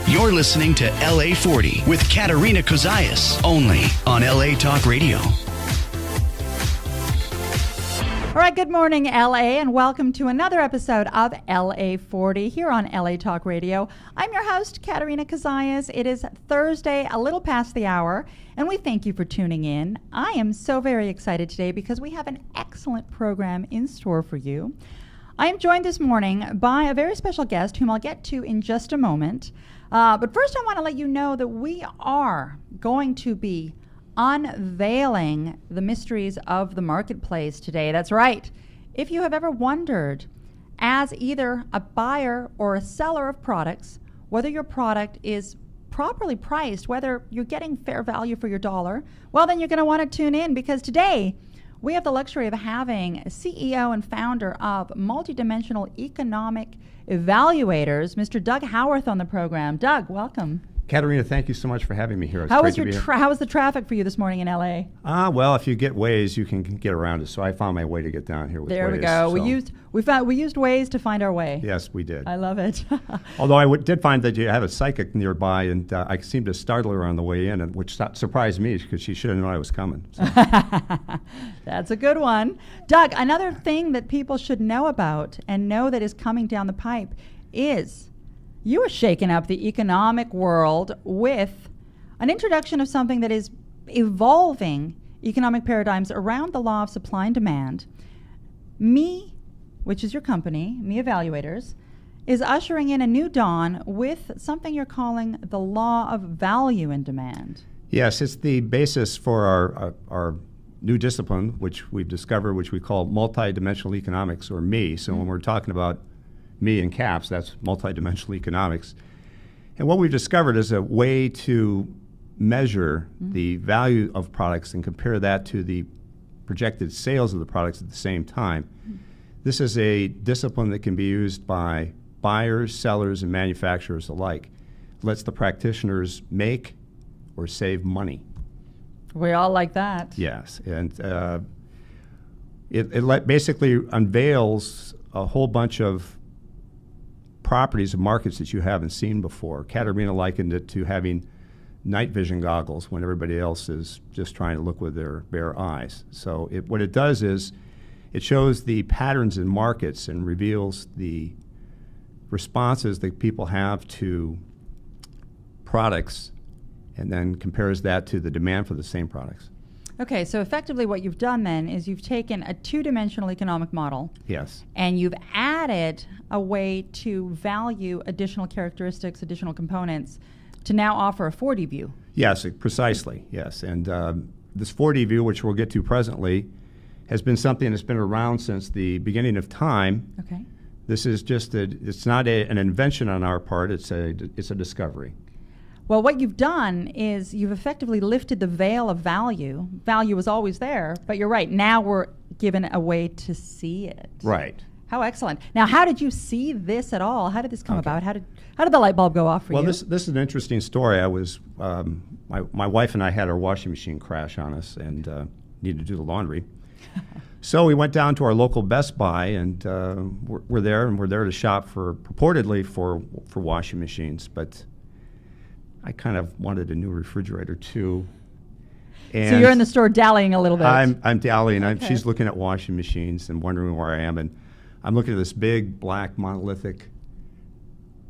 You're listening to LA40 with Katerina Cozias, only on LA Talk Radio. All right, good morning, LA, and welcome to another episode of LA40 here on LA Talk Radio. I'm your host, Katerina Cozias. It is Thursday, a little past the hour, and we thank you for tuning in. I am so very excited today because we have an excellent program in store for you. I am joined this morning by a very special guest whom I'll get to in just a moment. But first, I want to let you know that we are going to be unveiling the mysteries of the marketplace today. That's right. If you have ever wondered, as either a buyer or a seller of products, whether your product is properly priced, whether you're getting fair value for your dollar, well, then you're going to want to tune in, because today we have the luxury of having CEO and founder of Multidimensional Economic Evaluators, Mr. Doug Howarth, on the program. Doug, welcome. Katerina, thank you so much for having me here. It's how great was to be here. how was the traffic for you this morning in LA? Well, if you get Waze, you can get around it. So I found my way to get down here with Waze. There we go. So. We used Waze to find our way. Yes, we did. I love it. Although I did find that you have a psychic nearby, and I seemed to startle her on the way in, which surprised me because she should have known I was coming. So. That's a good one. Doug, another thing that people should know about and know that is coming down the pipe is you are shaking up the economic world with an introduction of something that is evolving economic paradigms around the law of supply and demand. Me, which is your company, Me Evaluators, is ushering in a new dawn with something you're calling the law of value and demand. Yes, it's the basis for our new discipline, which we've discovered, which we call multidimensional economics, or ME. So when we're talking about me in caps, that's multidimensional economics. And what we've discovered is a way to measure the value of products and compare that to the projected sales of the products at the same time. This is a discipline that can be used by buyers, sellers, and manufacturers alike. It lets the practitioners make or save money. We all like that. Yes, and it basically unveils a whole bunch of properties of markets that you haven't seen before. Katerina likened it to having night vision goggles when everybody else is just trying to look with their bare eyes. So what it does is it shows the patterns in markets and reveals the responses that people have to products, and then compares that to the demand for the same products. Okay, so effectively what you've done then is you've taken a two-dimensional economic model. Yes. And you've added a way to value additional characteristics, additional components, to now offer a 4D view. Yes, precisely, yes. And this 4D view, which we'll get to presently, has been something that's been around since the beginning of time. Okay. This is just it's not an invention on our part, it's a discovery. Well, what you've done is you've effectively lifted the veil of value. Value was always there, but you're right. Now we're given a way to see it. Right. How excellent. Now, how did you see this at all? How did this come about? How did the light bulb go off for you? Well, this is an interesting story. I was my wife and I had our washing machine crash on us and needed to do the laundry. So we went down to our local Best Buy, and we're there to shop purportedly for washing machines, but I kind of wanted a new refrigerator too. And so you're in the store dallying a little bit. I'm dallying. Okay. She's looking at washing machines and wondering where I am, and I'm looking at this big black monolithic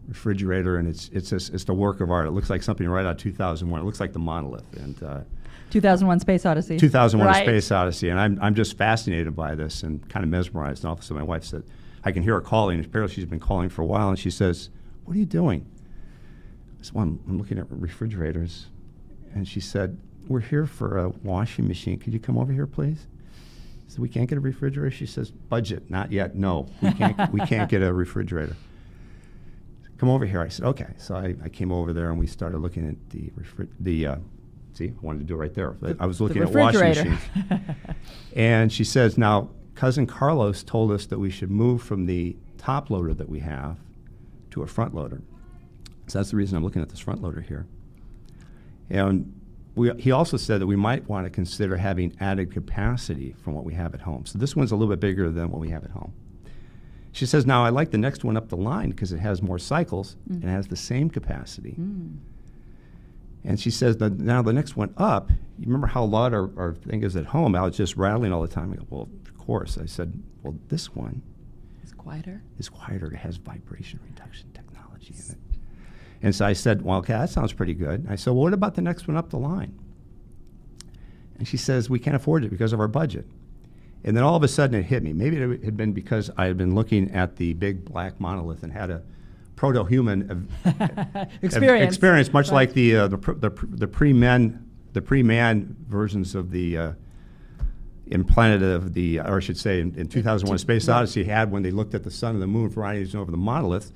refrigerator, and it's the work of art. It looks like something right out of 2001. It looks like the monolith, and 2001: Space Odyssey. 2001: Right. Space Odyssey, and I'm just fascinated by this and kind of mesmerized. And all of a sudden, my wife said, I can hear her calling. Apparently, she's been calling for a while, and she says, "What are you doing?" I said, "Well, I'm looking at refrigerators," and she said, "We're here for a washing machine. Could you come over here, please?" I said, "We can't get a refrigerator." She says, "Budget, not yet. No, we can't get a refrigerator." Come over here. I said, "Okay." So I came over there, and we started looking at the See, I wanted to do it right there. I was looking the at washing refrigerator. machines. And she says, now, Cousin Carlos told us that we should move from the top loader that we have to a front loader. So that's the reason I'm looking at this front loader here. And he also said that we might want to consider having added capacity from what we have at home. So this one's a little bit bigger than what we have at home. She says, now I like the next one up the line because it has more cycles and has the same capacity. And she says, now the next one up, you remember how loud our thing is at home? I was just rattling all the time. I go, well, of course. I said, well, this one It's quieter. is quieter. It has vibration reduction technology in it. And so I said, well, okay, that sounds pretty good. I said, well, what about the next one up the line? And she says, we can't afford it because of our budget. And then all of a sudden it hit me. Maybe it had been because I had been looking at the big black monolith and had a proto-human experience, much like the pre-man versions of the in Planet of the, or I should say, in 2001: Space Odyssey had when they looked at the sun and the moon riding over the monolith.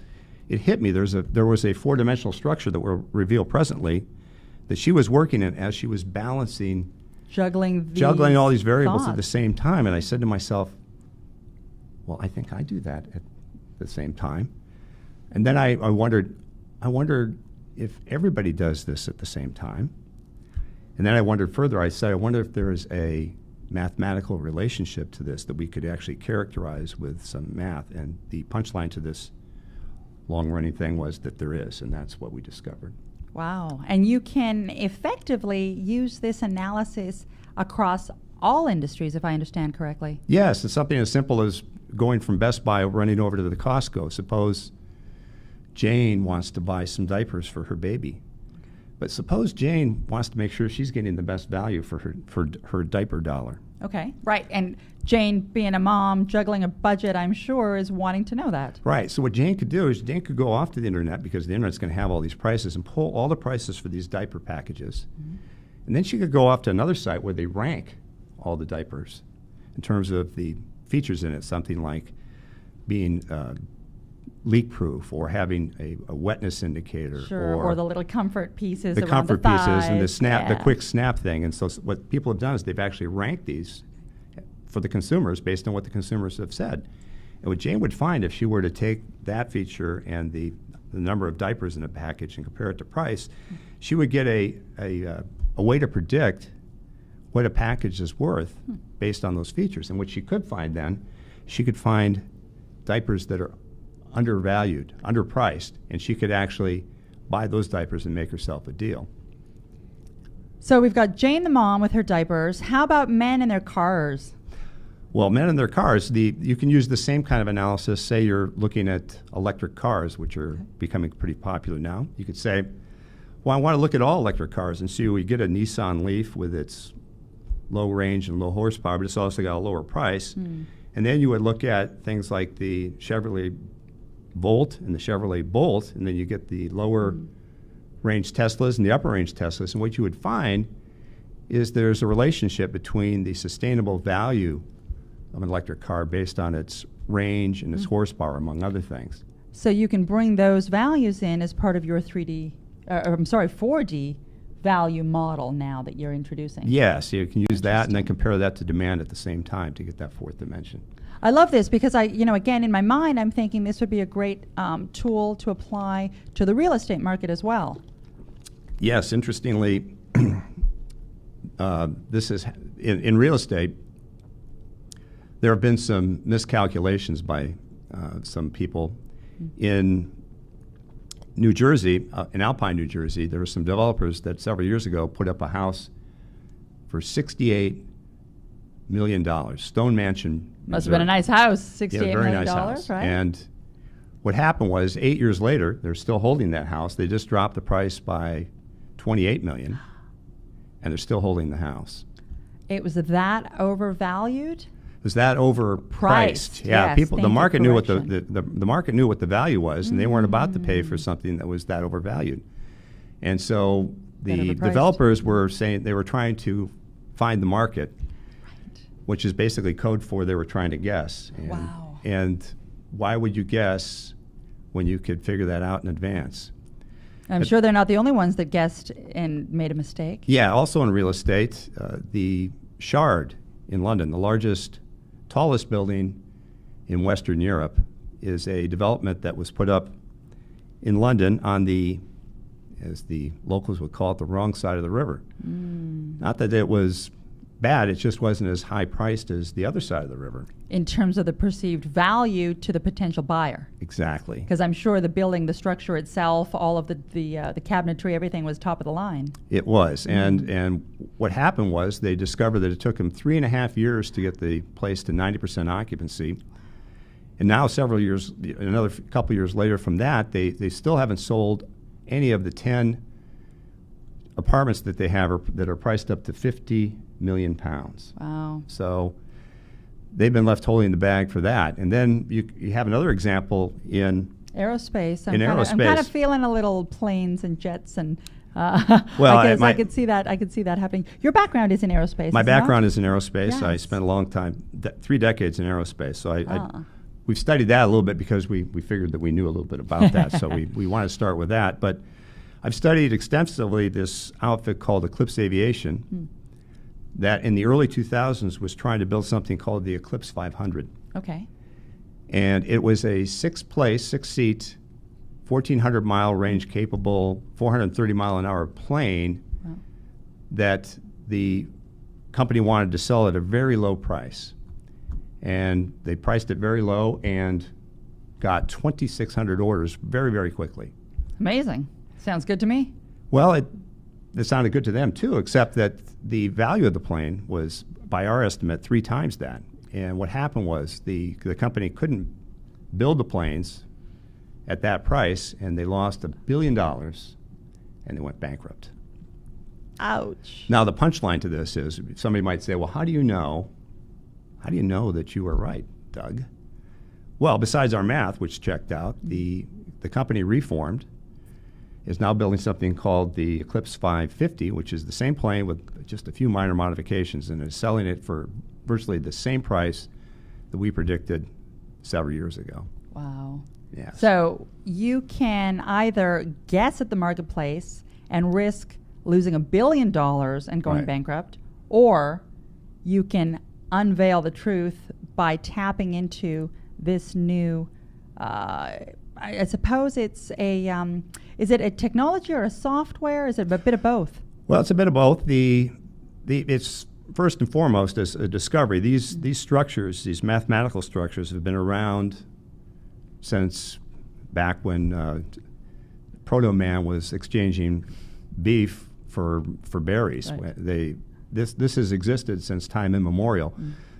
It hit me. There was a four-dimensional structure that we'll reveal presently that she was working in as she was balancing, Juggling all these variables thoughts at the same time. And I said to myself, well, I think I do that at the same time. And then I wondered if everybody does this at the same time. And then I wondered further. I said, I wonder if there is a mathematical relationship to this that we could actually characterize with some math. And the punchline to this long-running thing was that there is, and that's what we discovered. Wow. And you can effectively use this analysis across all industries, if I understand correctly. Yes, it's something as simple as going from Best Buy running over to the Costco. Suppose Jane wants to buy some diapers for her baby. But suppose Jane wants to make sure she's getting the best value for her diaper dollar. Okay, right. And Jane, being a mom, juggling a budget, I'm sure, is wanting to know that. Right. So what Jane could do is Jane could go off to the internet, because the internet's going to have all these prices, and pull all the prices for these diaper packages. And then she could go off to another site where they rank all the diapers in terms of the features in it, something like being leak-proof, or having a wetness indicator, Sure, or the little comfort pieces the around comfort the thighs. pieces and the snap, Yeah. the quick snap thing. And so what people have done is they've actually ranked these for the consumers based on what the consumers have said. And what Jane would find if she were to take that feature and the number of diapers in a package and compare it to price, she would get a way to predict what a package is worth based on those features. And what she could find then, she could find diapers that are undervalued, underpriced, and she could actually buy those diapers and make herself a deal. So we've got Jane the mom with her diapers. How about men in their cars? Well, men in their cars, you can use the same kind of analysis. Say you're looking at electric cars, which are becoming pretty popular now. You could say, well, I want to look at all electric cars and see, we get a Nissan Leaf with its low range and low horsepower, but it's also got a lower price. And then you would look at things like the Chevrolet Volt and the Chevrolet Bolt, and then you get the lower range Teslas and the upper range Teslas. And what you would find is there's a relationship between the sustainable value of an electric car based on its range and its horsepower, among other things. So you can bring those values in as part of your 4D value model now that you're introducing. Yes, you can use that and then compare that to demand at the same time to get that fourth dimension. I love this because again, in my mind, I'm thinking this would be a great tool to apply to the real estate market as well. Yes, interestingly, this is in real estate. There have been some miscalculations by some people in New Jersey, in Alpine, New Jersey. There were some developers that several years ago put up a house for $68 million, stone mansion. Must have been a nice house, $68 very million, nice house. right? And what happened was 8 years later, they're still holding that house. They just dropped the price by $28 million, and they're still holding the house. It was that overvalued? Was that overpriced? Priced, Yeah, yes, the market knew what correction. the market knew what the value was, and they weren't about to pay for something that was that overvalued. And so the overpriced. developers were saying they were trying to find the market, which is basically code for they were trying to guess. And, Wow. And why would you guess when you could figure that out in advance? I'm sure they're not the only ones that guessed and made a mistake. Yeah, also in real estate, the Shard in London, the largest, tallest building in Western Europe, is a development that was put up in London on the, as the locals would call it, the wrong side of the river. Not that it was bad, it just wasn't as high priced as the other side of the river. In terms of the perceived value to the potential buyer. Exactly. Because I'm sure the building, the structure itself, all of the cabinetry, everything was top of the line. It was. And what happened was they discovered that it took them 3.5 years to get the place to 90% occupancy. And now several years, another couple years later from that, they still haven't sold any of the 10 apartments that they have that are priced up to 50 million pounds. Wow. So they've been left holding the bag for that. And then you have another example in aerospace. I'm kind of feeling a little planes and jets and well, I could see that. I could see that happening. Your background is in aerospace. My background is in aerospace. Yes. I spent a long time, 3 decades in aerospace. So we've studied that a little bit because we figured that we knew a little bit about that. So we wanted to start with that. But I've studied extensively this outfit called Eclipse Aviation that in the early 2000s was trying to build something called the Eclipse 500. Okay. And it was a 6-seat, 1,400-mile range capable, 430-mile-an-hour plane that the company wanted to sell at a very low price. And they priced it very low and got 2,600 orders very, very quickly. Amazing. Sounds good to me. Well, it sounded good to them too, except that the value of the plane was, by our estimate, 3 times that. And what happened was the company couldn't build the planes at that price, and they lost $1 billion, and they went bankrupt. Ouch. Now, the punchline to this is somebody might say, well, how do you know that you were right, Doug? Well, besides our math, which checked out, the company reformed, is now building something called the Eclipse 550, which is the same plane with just a few minor modifications, and is selling it for virtually the same price that we predicted several years ago. Wow. Yeah. So you can either guess at the marketplace and risk losing $1 billion and going bankrupt, or you can unveil the truth by tapping into this new I suppose it's is it a technology or a software? Is it a bit of both? Well, it's a bit of both. It's first and foremost as a discovery. These structures, these mathematical structures, have been around since back when proto-man was exchanging beef for berries. Right. This has existed since time immemorial.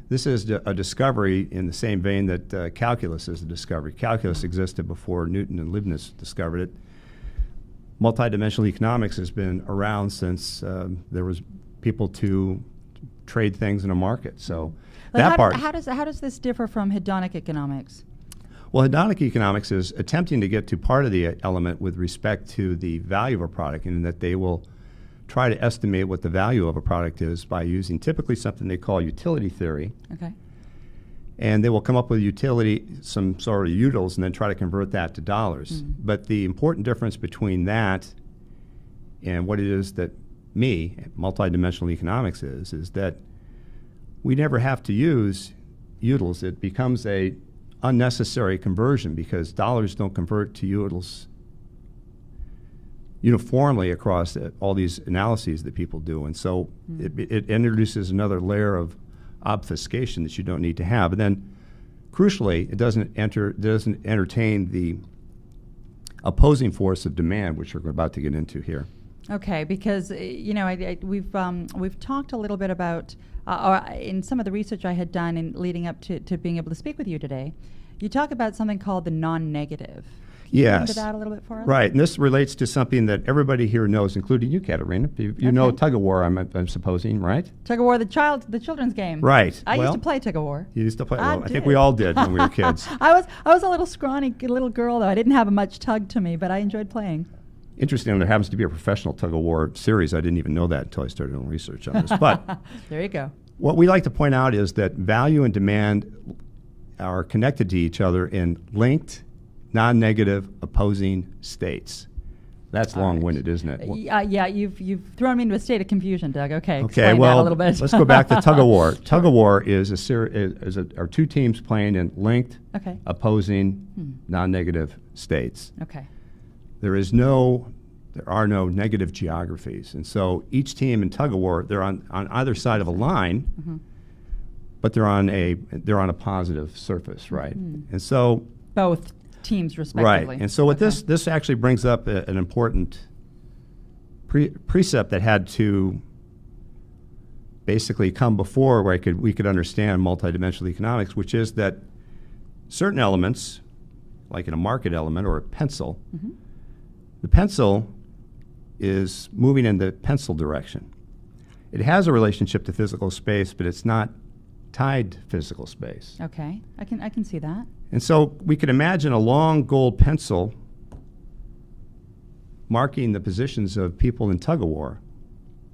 This is a discovery in the same vein that calculus is a discovery. Calculus existed before Newton and Leibniz discovered it. Multidimensional economics has been around since there was people to trade things in a market. So how does this differ from hedonic economics? Well, hedonic economics is attempting to get to part of the element with respect to the value of a product, in that they will try to estimate what the value of a product is by using typically something they call utility theory. Okay. And they will come up with some sort of utils, and then try to convert that to dollars. But the important difference between that and what it is that multidimensional economics is that we never have to use utils. It becomes a unnecessary conversion because dollars don't convert to utils uniformly across all these analyses that people do. And so it introduces another layer of obfuscation that you don't need to have. And then, crucially, it doesn't entertain the opposing force of demand, which we're about to get into here. Okay, because we've talked a little bit about, or in some of the research I had done in leading up to being able to speak with you today, you talk about something called the non-negative. Can you get into that a little bit for us? Right, and this relates to something that everybody here knows, including you, Katerina. You know tug of war, I'm supposing, right? Tug of war, the children's game. Right. I used to play tug of war. You used to play. I think we all did when we were kids. I was a little scrawny little girl, though. I didn't have much tug to me, but I enjoyed playing. Interesting, there happens to be a professional tug of war series. I didn't even know that until I started doing research on this. But there you go. What we like to point out is that value and demand are connected to each other in linked, non-negative, opposing states. That's long-winded, isn't it? Yeah, you've thrown me into a state of confusion, Doug. Okay, Okay, explain well, that a little bit. let's go back to tug of war. Tug of war is are two teams playing in linked, opposing, non-negative states. Okay. There are no negative geographies, and so each team in tug of war, they're on either side of a line, but they're on a positive surface, right? And so both teams respectively. Right, and so what this actually brings up an important precept that had to basically come before where we could understand multidimensional economics, which is that certain elements, like in a market element or a pencil, the pencil is moving in the pencil direction. It has a relationship to physical space, but it's not tied to physical space. Okay, I can see that. And so we could imagine a long gold pencil marking the positions of people in tug of war.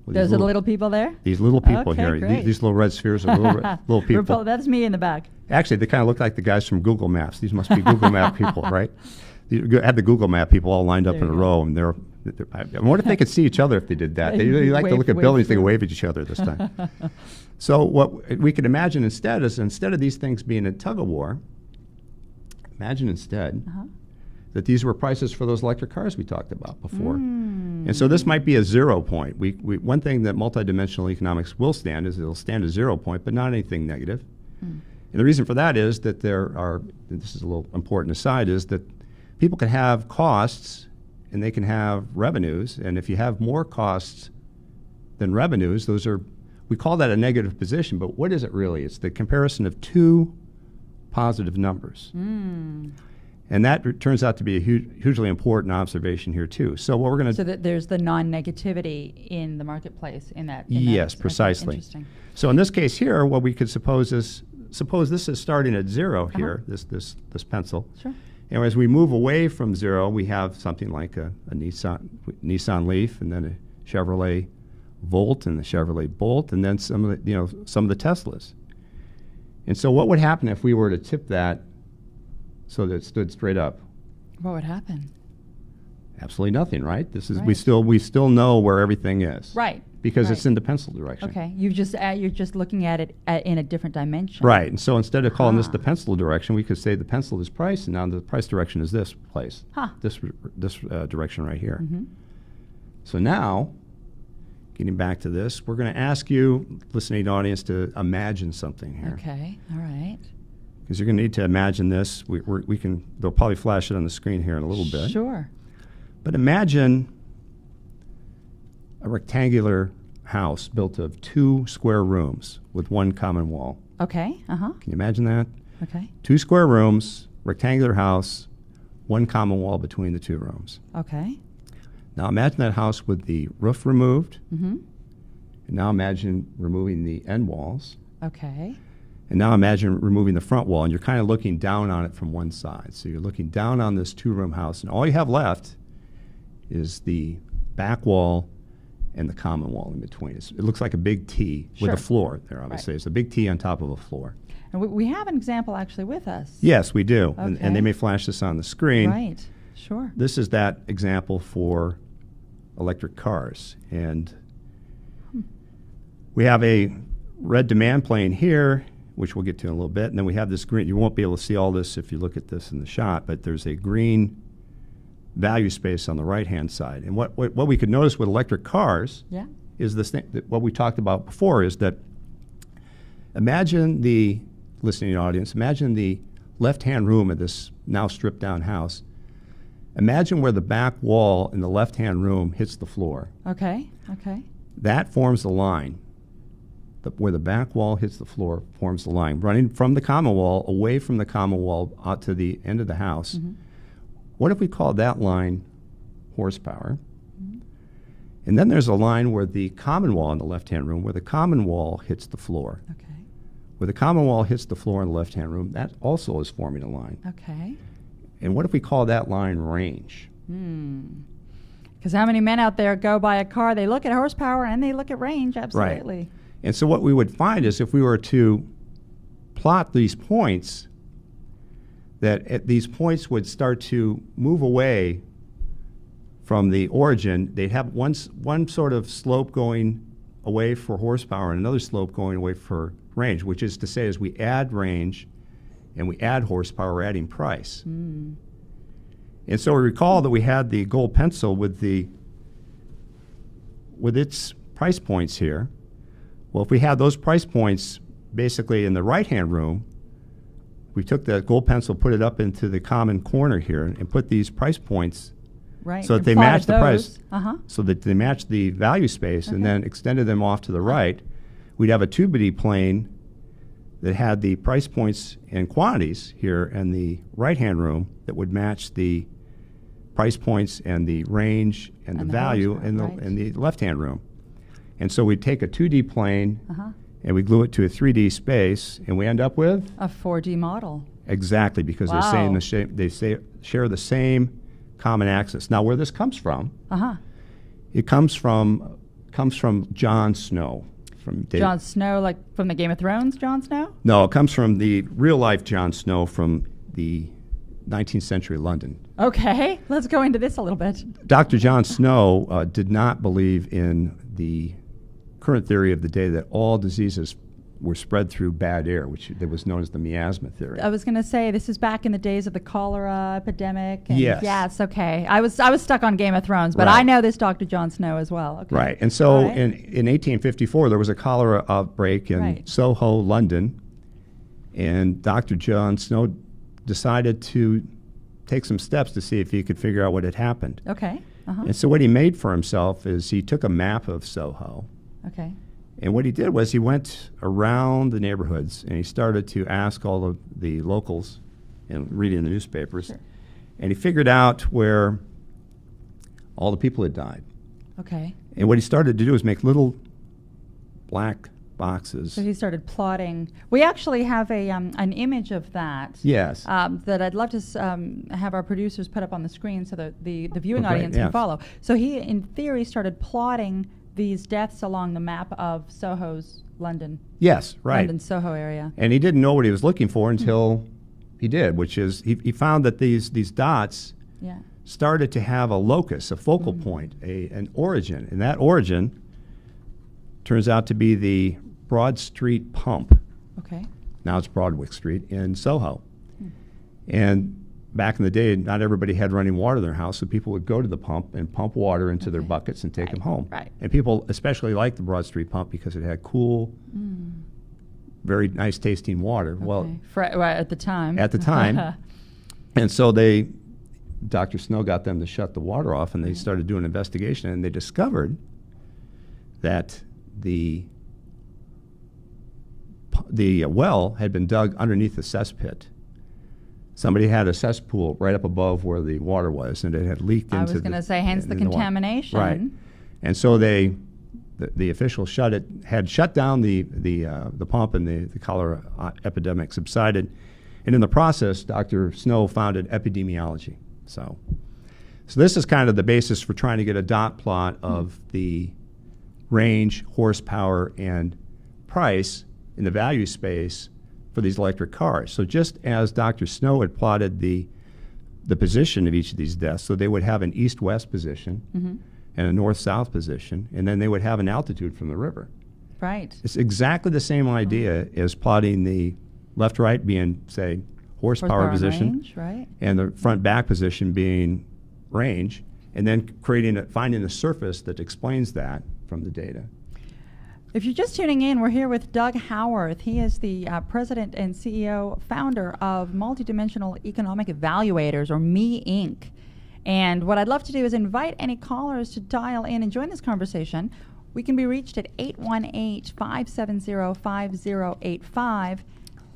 There's little people there? These little people here. Great. These little red spheres are little people. That's me in the back. Actually, they kind of look like the guys from Google Maps. These must be Google Map people, right? You had the Google Map people all lined up in a row, and I wonder if they could see each other if they did that. They like to look at buildings, they could wave at each other this time. So what we could imagine instead is, instead of these things being a tug of war, imagine instead that these were prices for those electric cars we talked about before. And so this might be a 0 point. One thing that multidimensional economics will stand is it'll stand a 0 point, but not anything negative. And the reason for that is that this is a little important aside, is that people can have costs and they can have revenues. And if you have more costs than revenues, we call that a negative position. But what is it really? It's the comparison of two positive numbers. And that turns out to be a hugely important observation here, too. So what we're going to... So that there's the non-negativity in the marketplace in that... Yes, precisely. Interesting. So in this case here, what we could suppose this is starting at 0 here, this pencil. Sure. And as we move away from 0, we have something like a Nissan Leaf, and then a Chevrolet Volt and the Chevrolet Bolt, and then some of the Teslas. And so what would happen if we were to tip that so that it stood straight up? What would happen? Absolutely nothing, right? This is right. we still know where everything is. Right. Because it's in the pencil direction. Okay. You're just looking at it in a different dimension. Right. And so instead of calling this the pencil direction, we could say the pencil is price, and now the price direction is this place. This direction right here. So now, getting back to this, we're going to ask you, listening audience, to imagine something here. Okay. All right. Because you're going to need to imagine this. They'll probably flash it on the screen here in a little bit. Sure. But imagine a rectangular house built of 2 square rooms with 1 common wall. Okay. Can you imagine that? Okay. 2 square rooms, rectangular house, 1 common wall between the 2 rooms. Okay. Now imagine that house with the roof removed. And now imagine removing the end walls. Okay. And now imagine removing the front wall, and you're kind of looking down on it from one side. So you're looking down on this 2-room house, and all you have left is the back wall and the common wall in between. It looks like a big T with a floor there, obviously. Right. It's a big T on top of a floor. And we have an example actually with us. Yes, we do. Okay. And they may flash this on the screen. Right. Sure. This is that example for electric cars. And we have a red demand plane here, which we'll get to in a little bit. And then we have this green. You won't be able to see all this if you look at this in the shot, but there's a green value space on the right-hand side. And what we could notice with electric cars is this thing, that what we talked about before, is that imagine the listening audience, imagine the left-hand room of this now stripped-down house. Imagine where the back wall in the left-hand room hits the floor. Okay. Okay. That forms the line. Where the back wall hits the floor forms the line, running from the common wall, away from the common wall, out to the end of the house. What if we called that line horsepower? And then there's a line where the common wall in the left-hand room, where the common wall hits the floor. Okay. Where the common wall hits the floor in the left-hand room, that also is forming a line. Okay. And what if we call that line range? Because how many men out there go buy a car, they look at horsepower and they look at range, absolutely. Right. And so what we would find is, if we were to plot these points, that these points would start to move away from the origin, they'd have one sort of slope going away for horsepower and another slope going away for range, which is to say, as we add range and we add horsepower, we're adding price. And so we recall that we had the gold pencil with its price points here. Well, if we had those price points basically in the right-hand room, we took the gold pencil, put it up into the common corner here, and put these price points so that they match the price, so that they match the value space, and then extended them off to the right. We'd have a 2D plane that had the price points and quantities here in the right-hand room that would match the price points and the range and the value in the left-hand room. And so we'd take a 2D plane and we glue it to a 3D space, and we end up with a 4D model. Exactly, because they're saying they share the same common axis. Now, where this comes from, it comes from Jon Snow. Jon Snow, like from the Game of Thrones Jon Snow? No, it comes from the real-life Jon Snow from the 19th century London. Okay, let's go into this a little bit. Dr. Jon Snow did not believe in the current theory of the day that all diseases were spread through bad air, which was known as the miasma theory. I was going to say, this is back in the days of the cholera epidemic. And yes, okay. I was stuck on Game of Thrones, but I know this Dr. Jon Snow as well. Okay. Right, and so in 1854, there was a cholera outbreak in Soho, London, and Dr. Jon Snow decided to take some steps to see if he could figure out what had happened. Okay. And so what he made for himself is he took a map of Soho. Okay. And what he did was he went around the neighborhoods and he started to ask all of the locals and reading the newspapers. Sure. And he figured out where all the people had died. Okay. And what he started to do is make little black boxes. So he started plotting. We actually have an image of that. Yes. That I'd love to have our producers put up on the screen so that the viewing audience can follow. So he, in theory, started plotting these deaths along the map of Soho's London. Yes, right. London, Soho area. And he didn't know what he was looking for until he did, which is he found that these dots started to have a locus, a focal point, an origin. And that origin turns out to be the Broad Street pump. Okay. Now it's Broadwick Street in Soho. And back in the day, not everybody had running water in their house, so people would go to the pump and pump water into their buckets and take them home. Right. And people especially liked the Broad Street pump because it had cool, very nice tasting water. Okay. Well, at the time. At the time. And so Dr. Snow got them to shut the water off, and they started doing an investigation, and they discovered that the well had been dug underneath the cesspool. Somebody had a cesspool right up above where the water was, and it had leaked into. I was going to say, hence the contamination. Right, and so the officials had shut down the pump, and the cholera epidemic subsided, and in the process, Dr. Snow founded epidemiology. So this is kind of the basis for trying to get a dot plot of the range, horsepower, and price in the value space for these electric cars. So just as Dr. Snow had plotted the position of each of these deaths, so they would have an east-west position and a north-south position, and then they would have an altitude from the river. Right. It's exactly the same idea as plotting the left-right being, say, horsepower position, range, right, and the front-back position being range, and then finding a surface that explains that from the data. If you're just tuning in, we're here with Doug Howarth. He is the president and CEO, founder of Multidimensional Economic Evaluators, or ME Inc. And what I'd love to do is invite any callers to dial in and join this conversation. We can be reached at 818-570-5085.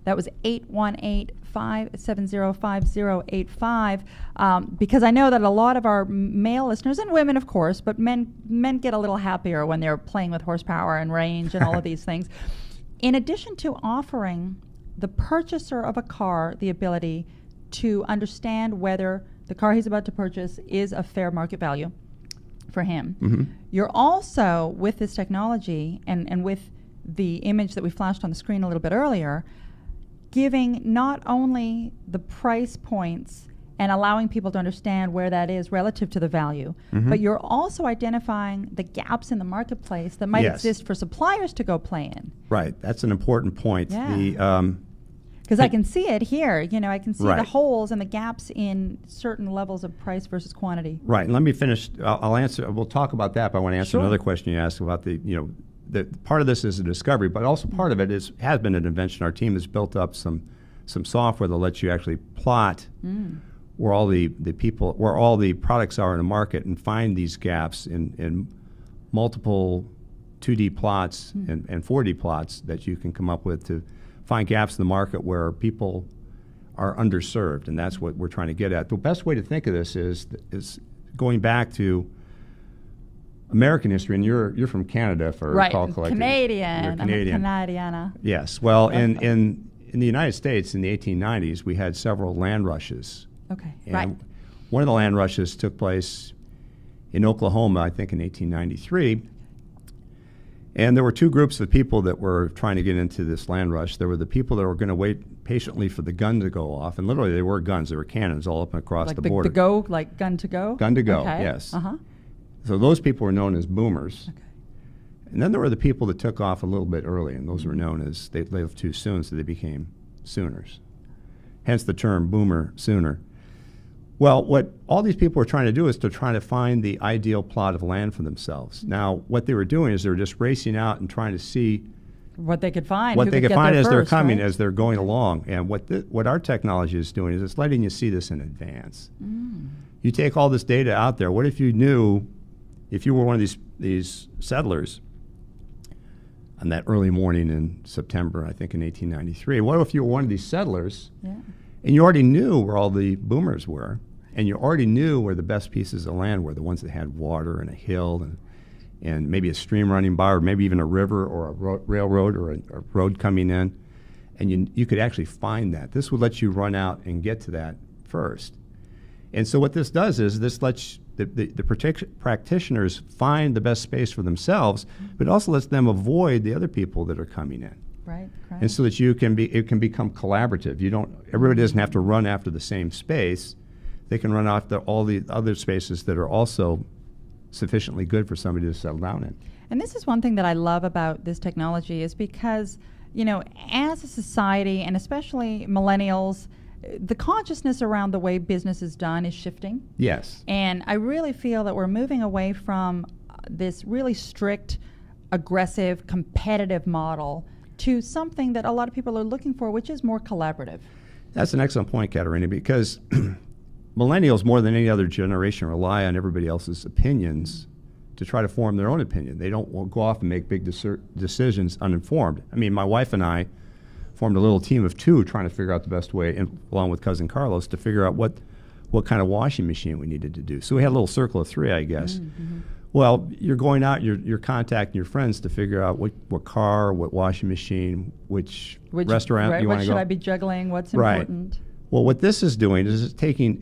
That was 818-570-5085. Because I know that a lot of our male listeners, and women of course, but men get a little happier when they're playing with horsepower and range and all of these things. In addition to offering the purchaser of a car the ability to understand whether the car he's about to purchase is a fair market value for him, you're also, with this technology and with the image that we flashed on the screen a little bit earlier, giving not only the price points and allowing people to understand where that is relative to the value. But you're also identifying the gaps in the marketplace that might exist for suppliers to go play in. Right. That's an important point. Yeah. Because I can see it here. I can see the holes and the gaps in certain levels of price versus quantity. Right. And let me finish. I'll answer. We'll talk about that, but I want to answer another question you asked about the part of this is a discovery, but also part of it has been an invention. Our team has built up some software that lets you actually plot where all the products are in the market and find these gaps in multiple 2D plots and 4D plots that you can come up with to find gaps in the market where people are underserved, and that's what we're trying to get at. The best way to think of this is going back to American history, and you're from Canada, for recall collecting. Canadian. You're Canadian. I'm a Canadiana. Yes. Well, in the United States in the 1890s, we had several land rushes. Okay. And one of the land rushes took place in Oklahoma, I think, in 1893. And there were two groups of people that were trying to get into this land rush. There were the people that were going to wait patiently for the gun to go off, and literally they were guns. They were cannons all up and across the border. Like gun to go? Gun to go, okay. yes. Uh-huh. So those people were known as boomers. Okay. And then there were the people that took off a little bit early, and those were known as, they lived too soon, so they became Sooners. Hence the term boomer sooner. Well, what all these people were trying to do is to try to find the ideal plot of land for themselves. Now, what they were doing is they were just racing out and trying to see what they could find. What they could find as they're coming, right? as they're going along. And what our technology is doing is it's letting you see this in advance. You take all this data out there. What if you knew, if you were one of these settlers on that early morning in September, I think in 1893, what if you were one of these settlers and you already knew where all the boomers were, and you already knew where the best pieces of land were, the ones that had water and a hill and maybe a stream running by, or maybe even a river or a railroad or a road coming in, and you could actually find that. This would let you run out and get to that first. And so what this does is this lets the practitioners find the best space for themselves, but it also lets them avoid the other people that are coming in. Right. And so that it can become collaborative. Everybody doesn't have to run after the same space. They can run after all the other spaces that are also sufficiently good for somebody to settle down in. And this is one thing that I love about this technology is because, as a society, and especially millennials, the consciousness around the way business is done is shifting. Yes. And I really feel that we're moving away from this really strict, aggressive, competitive model to something that a lot of people are looking for, which is more collaborative. That's an excellent point, Katerina, because millennials, more than any other generation, rely on everybody else's opinions to try to form their own opinion. They don't go off and make big decisions uninformed. I mean, my wife and I formed a little team of two trying to figure out the best way, along with cousin Carlos, to figure out what kind of washing machine we needed to do. So we had a little circle of three, I guess. Mm-hmm. Well, you're going out, you're contacting your friends to figure out what car, what washing machine, which restaurant you want to go. What should I be juggling? What's right. important? Well, what this is doing is it's taking,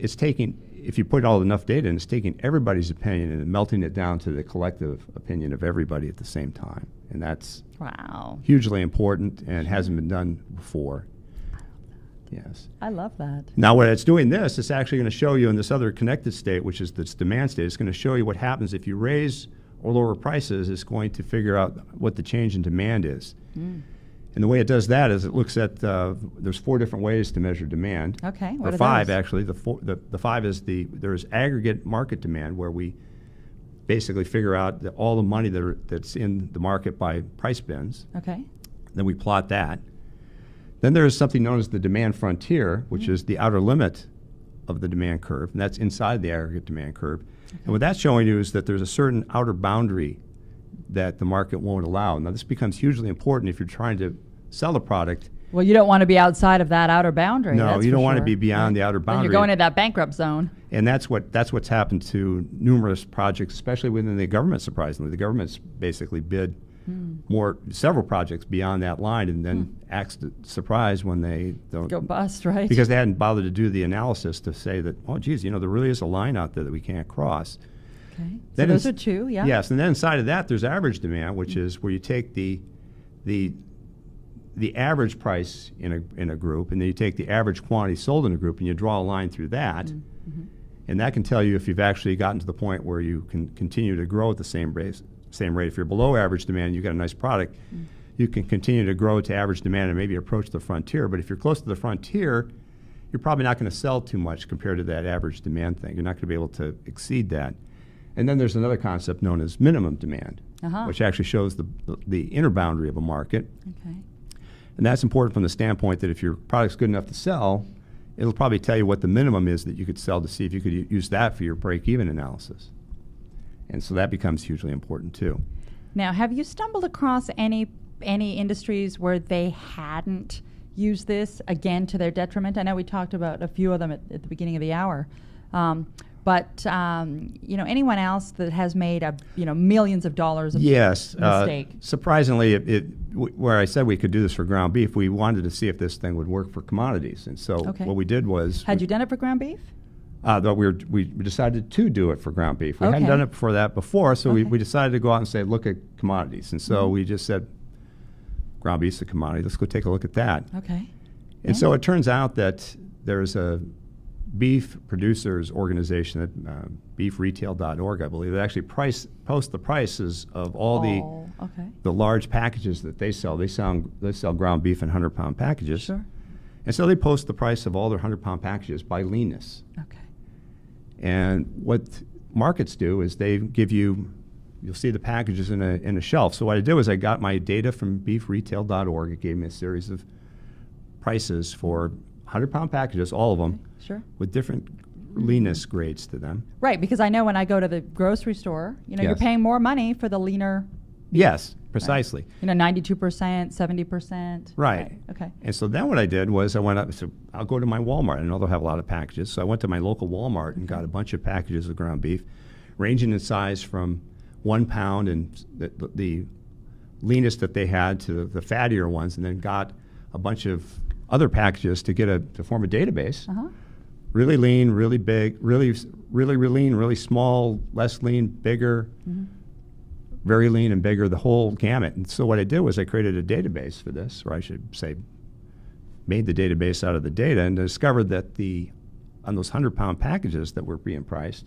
if you put all enough data in, it's taking everybody's opinion and melting it down to the collective opinion of everybody at the same time. And that's hugely important and hasn't been done before. Yes. I love that. Now, what it's doing it's actually going to show you in this other connected state, which is this demand state, it's going to show you what happens if you raise or lower prices. It's going to figure out what the change in demand is. And the way it does that is it looks at, there's 4 different ways to measure demand. Okay. Or 5, actually. The 5 is there's aggregate market demand, where we basically figure out all the money that's in the market by price bins. Okay. Then we plot that. Then there is something known as the demand frontier, which is the outer limit of the demand curve, and that's inside the aggregate demand curve. Okay. And what that's showing you is that there's a certain outer boundary that the market won't allow. Now, this becomes hugely important if you're trying to sell a product. Well, you don't want to be outside of that outer boundary. No, you don't want to be beyond the outer boundary. Then you're going into that bankrupt zone. And that's what's happened to numerous projects, especially within the government, surprisingly. The government's basically bid several projects beyond that line, and then acts surprised when they don't go bust, right? Because they hadn't bothered to do the analysis to say that, oh, geez, there really is a line out there that we can't cross. Okay. So those are 2, yeah. Yes, and then inside of that, there's average demand, which is where you take the the average price in a group, and then you take the average quantity sold in a group, and you draw a line through that. Mm-hmm. And that can tell you if you've actually gotten to the point where you can continue to grow at the same rate. If you're below average demand, you've got a nice product, you can continue to grow to average demand and maybe approach the frontier. But if you're close to the frontier, you're probably not going to sell too much compared to that average demand thing. You're not going to be able to exceed that. And then there's another concept known as minimum demand, which actually shows the inner boundary of a market. Okay. And that's important from the standpoint that if your product's good enough to sell, it'll probably tell you what the minimum is that you could sell to see if you could use that for your break-even analysis. And so that becomes hugely important too. Now, have you stumbled across any industries where they hadn't used this, again, to their detriment? I know we talked about a few of them at the beginning of the hour. But anyone else that has made millions of dollars of mistake? Surprisingly, where I said we could do this for ground beef, we wanted to see if this thing would work for commodities. And so what we did was... Had you done it for ground beef? We decided to do it for ground beef. We hadn't done it before, so we decided to go out and say, look at commodities. And so we just said, ground beef's a commodity. Let's go take a look at that. Okay. And so it turns out that there's a beef producers organization at beefretail.org, I believe, that actually post the prices of all the large packages that they sell. They sell ground beef in 100-pound packages. Sure. And so they post the price of all their 100-pound packages by leanness. Okay. And what markets do is they give you'll see the packages in a shelf. So what I did was I got my data from beefretail.org. It gave me a series of prices for 100-pound packages, all of them, with different leanness grades to them. Right, because I know when I go to the grocery store, you're paying more money for the leaner. Yes, precisely. Right. 92%, 70%. Right. Okay. And so then what I did was I went up, so I'll go to my Walmart. I know they'll have a lot of packages. So I went to my local Walmart and got a bunch of packages of ground beef, ranging in size from 1 pound and the leanest that they had to the fattier ones, and then got a bunch of other packages to form a database. Really lean, really big, really lean, really small, less lean, bigger, very lean and bigger, the whole gamut. And so what I did was I created a database for this, or I should say made the database out of the data, and discovered that on those 100-pound packages that were being priced,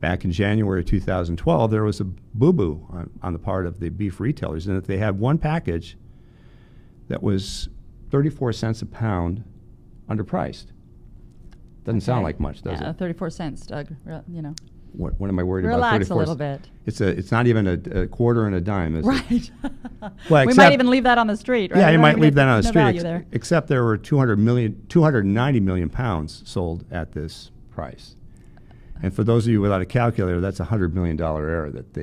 back in January 2012, there was a boo-boo on the part of the beef retailers, and that they had one package that was 34 cents a pound underpriced. Doesn't sound like much, does it? 34 cents, Doug. What am I worried about? Relax a little bit. It's not even a quarter and a dime, is it? Well, we might even leave that on the street, right? Yeah, you might leave that on the street. There. Except there were 290 million pounds sold at this price. And for those of you without a calculator, that's a $100 million error that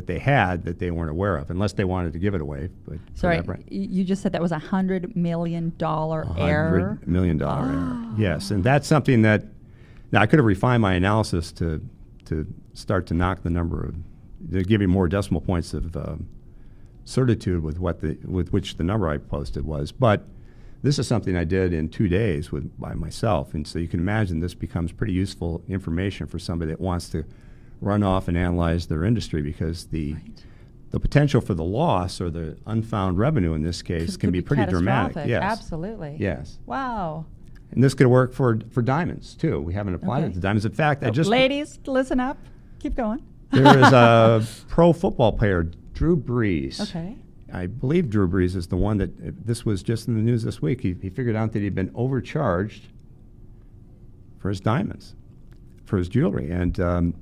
they had that they weren't aware of, unless they wanted to give it away. But sorry, you just said that was $100 million error? $100 million error, yes. And that's something that, now I could have refined my analysis to start to knock the number to give you more decimal points of certitude with which the number I posted was. But this is something I did in 2 days by myself. And so you can imagine this becomes pretty useful information for somebody that wants to run off and analyze their industry, because the potential for the loss or the unfound revenue in this case can be pretty dramatic. Yes. Absolutely. Yes. Wow. And this could work for diamonds too. We haven't applied it to diamonds. In fact, ladies, listen up. Keep going. There is a pro football player, Drew Brees. Okay. I believe Drew Brees is the one that, this was just in the news this week, he figured out that he'd been overcharged for his diamonds, for his jewelry. And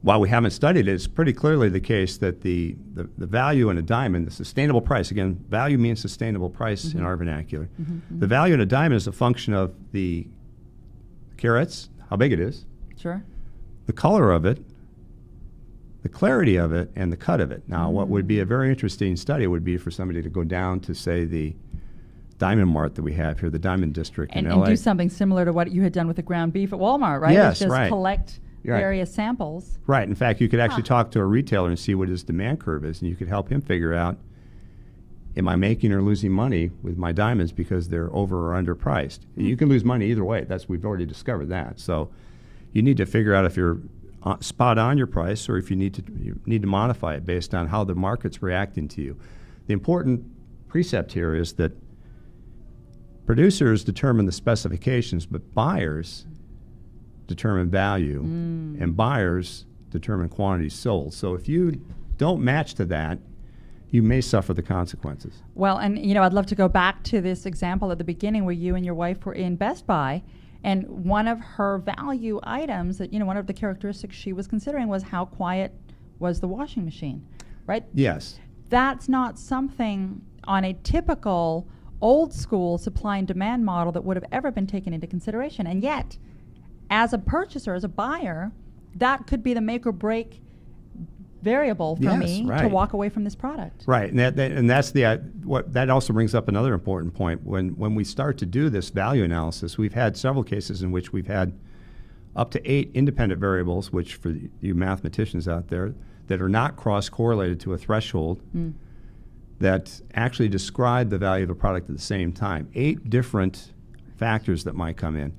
while we haven't studied it, it's pretty clearly the case that the value in a diamond, the sustainable price, again, value means sustainable price in our vernacular. The value in a diamond is a function of the carats, how big it is, the color of it, the clarity of it, and the cut of it. Now, what would be a very interesting study would be for somebody to go down to, say, the Diamond Mart that we have here, the Diamond District in LA. And do something similar to what you had done with the ground beef at Walmart, right? Yes, just collect various samples. Right. In fact, you could actually talk to a retailer and see what his demand curve is, and you could help him figure out, am I making or losing money with my diamonds because they're over or underpriced? You can lose money either way. We've already discovered that. So you need to figure out if you're spot on your price, or if you need to modify it based on how the market's reacting to you. The important precept here is that producers determine the specifications, but buyers determine value, and buyers determine quantities sold. So if you don't match to that, you may suffer the consequences. Well, and I'd love to go back to this example at the beginning where you and your wife were in Best Buy, and one of her value items that, one of the characteristics she was considering was how quiet was the washing machine, right? Yes. That's not something on a typical old school supply and demand model that would have ever been taken into consideration. And yet, as a purchaser, as a buyer, that could be the make or break variable for me to walk away from this product. Right, and that's that also brings up another important point. When we start to do this value analysis, we've had several cases in which we've had up to 8 independent variables, which for you mathematicians out there, that are not cross-correlated to a threshold, that actually describe the value of a product at the same time. 8 different factors that might come in.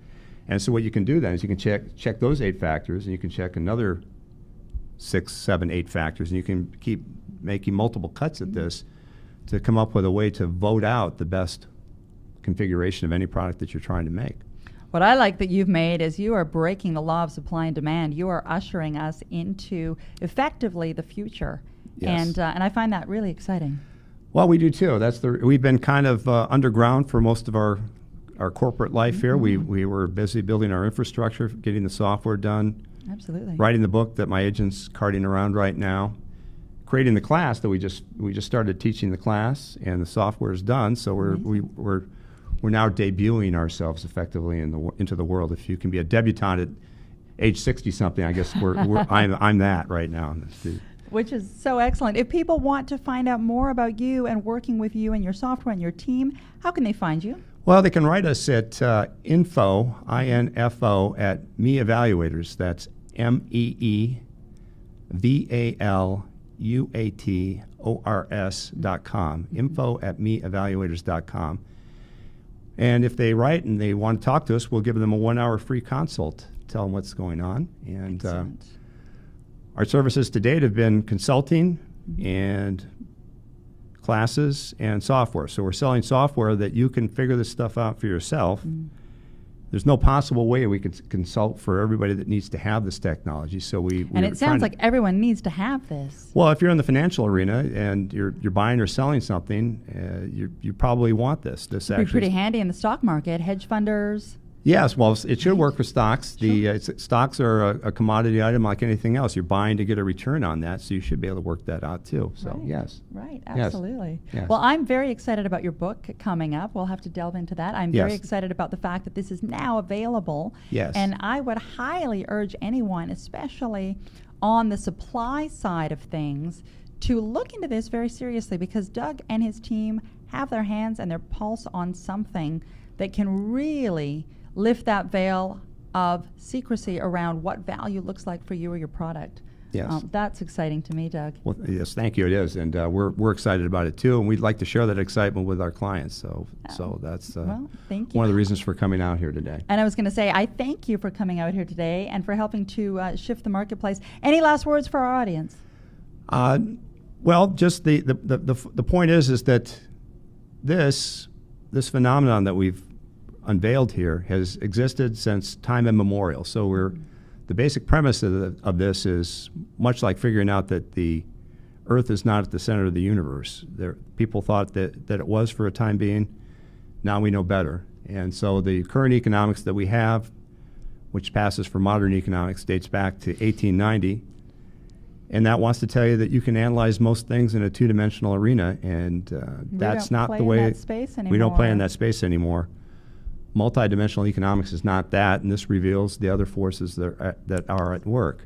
And so what you can do then is you can check those 8 factors, and you can check another 6, 7, 8 factors, and you can keep making multiple cuts at this to come up with a way to vote out the best configuration of any product that you're trying to make. What I like that you've made is you are breaking the law of supply and demand. You are ushering us into effectively the future. Yes. And I find that really exciting. Well, we do too. We've been kind of underground for most of our corporate life here. We were busy building our infrastructure, getting the software done. Absolutely. Writing the book that my agent's carting around right now. Creating the class that we just started teaching the class, and the software is done. So we're now debuting ourselves effectively into the world. If you can be a debutante at age 60-something, I guess I'm that right now. Which is so excellent. If people want to find out more about you and working with you and your software and your team, how can they find you? Well, they can write us at info, I-N-F-O, at Me Evaluators. That's MEEVALUATORS.com. Info at meevaluators.com. And if they write and they want to talk to us, we'll give them a 1-hour free consult, tell them what's going on. And our services to date have been consulting and classes and software. So we're selling software that you can figure this stuff out for yourself. There's no possible way we could consult for everybody that needs to have this technology. So and it sounds like everyone needs to have this. Well, if you're in the financial arena and you're buying or selling something, you probably want this. This would be pretty handy in the stock market, hedge funders. Yes, well, it should work for stocks. Stocks are a commodity item like anything else. You're buying to get a return on that, so you should be able to work that out too. So, yes. Right, absolutely. Yes. Well, I'm very excited about your book coming up. We'll have to delve into that. I'm very excited about the fact that this is now available. Yes. And I would highly urge anyone, especially on the supply side of things, to look into this very seriously, because Doug and his team have their hands and their pulse on something that can really lift that veil of secrecy around what value looks like for you or your product. Yes. That's exciting to me, Doug. Well, yes, thank you. It is, and we're excited about it too, and we'd like to share that excitement with our clients. So that's thank you. One of the reasons for coming out here today. And I was going to say, I thank you for coming out here today and for helping to shift the marketplace. Any last words for our audience? Well, just the point is that this phenomenon that we've unveiled here has existed since time immemorial. So the basic premise of this is much like figuring out that the Earth is not at the center of the universe. People thought that it was for a time being. Now we know better. And so the current economics that we have, which passes for modern economics, dates back to 1890. And that wants to tell you that you can analyze most things in a two-dimensional arena, and that's not the way. We don't play in that space anymore. Multidimensional economics is not that, and this reveals the other forces that are at work.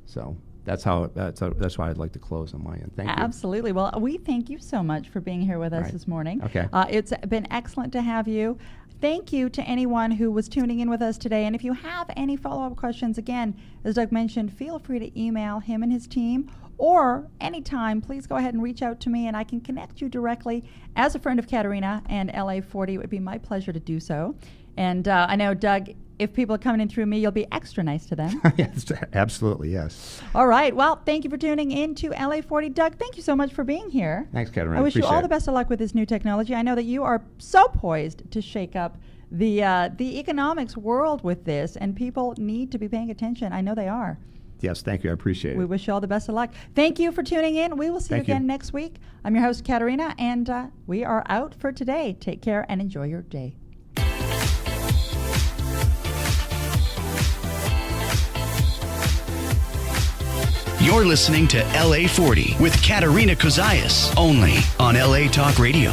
So that's why I'd like to close on my end. Thank you. Absolutely. Well, we thank you so much for being here with us this morning. Okay. It's been excellent to have you. Thank you to anyone who was tuning in with us today. And if you have any follow-up questions, again, as Doug mentioned, feel free to email him and his team, or anytime, please go ahead and reach out to me, and I can connect you directly. As a friend of Katerina and LA40, it would be my pleasure to do so. And I know Doug if people are coming in through me, you'll be extra nice to them. Yes, absolutely, yes. All right. Well, thank you for tuning in to LA40. Doug, thank you so much for being here. Thanks, Katerina. I wish you all Appreciate the it. best of luck with this new technology. I know that you are so poised to shake up the economics world with this, and people need to be paying attention. I know they are. Yes, thank you. I appreciate it. We wish you all the best of luck. Thank you for tuning in. We will see Thank you again you. next week. I'm your host, Katerina, and we are out for today. Take care and enjoy your day. You're listening to LA40 with Katerina Cozias, only on LA Talk Radio.